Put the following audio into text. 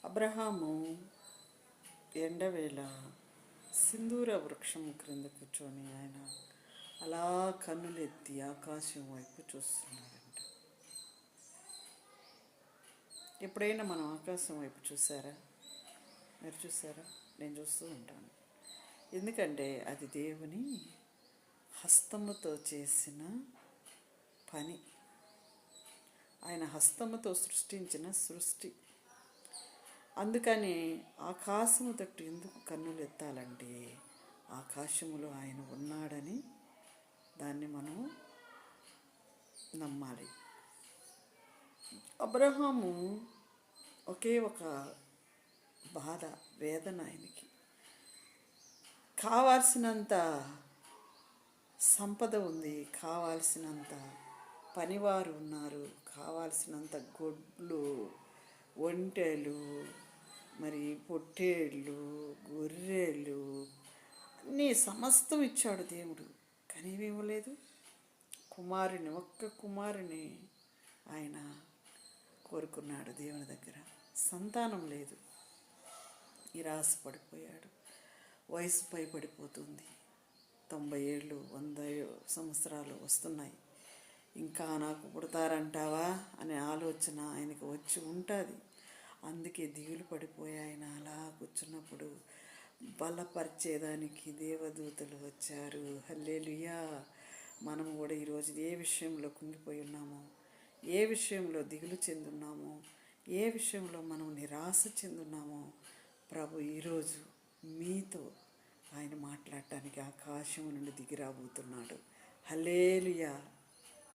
అబ్రహాము ఎండవేళ సింధూర వృక్షం క్రింద కూర్చొని ఆయన అలా కన్నులెత్తి ఆకాశం వైపు చూస్తున్నారంట. ఎప్పుడైనా మనం ఆకాశం వైపు చూసారా? మీరు చూసారా? నేను చూస్తూ ఉంటాను. ఎందుకంటే అది దేవుని హస్తముతో చేసిన పని, ఆయన హస్తముతో సృష్టించిన సృష్టి. అందుకని ఆకాశము తట్టు ఎందుకు కన్నులు ఎత్తాలంటే ఆకాశములో ఆయన ఉన్నాడని దాన్ని మనం నమ్మాలి. అబ్రహాము ఒకే ఒక బాధ, వేదన ఆయనకి. కావాల్సినంత సంపద ఉంది, కావాల్సినంత పనివారు ఉన్నారు, కావాల్సినంత గొడ్లు, ఒంటెలు, మరి పొట్టేళ్ళు, గొర్రెలు, అన్నీ సమస్తం ఇచ్చాడు దేవుడు. కానీ ఏమి ఇవ్వలేదు. కుమారుని, ఒక్క కుమారుని ఆయన కోరుకున్నాడు దేవుని దగ్గర. సంతానం లేదు, నిరాశ పడిపోయాడు. వయసు పైబడిపోతుంది, 90 ఏళ్ళు 100 సంవత్సరాలు వస్తున్నాయి. ఇంకా నాకు పుడతారంటావా అనే ఆలోచన ఆయనకు వచ్చి ఉంటుంది. అందుకే దిగులు పడిపోయి ఆయన అలా కూర్చున్నప్పుడు బలపరిచేదానికి దేవదూతలు వచ్చారు. హల్లెలూయా. మనము కూడా ఈరోజు ఏ విషయంలో కుంగిపోయి ఉన్నామో, ఏ విషయంలో దిగులు చెందున్నామో, ఏ విషయంలో మనం నిరాశ చెందున్నామో ప్రభు ఈరోజు మీతో ఆయన మాట్లాడటానికి ఆకాశం నుండి దిగిరాబోతున్నాడు. హల్లెలూయా.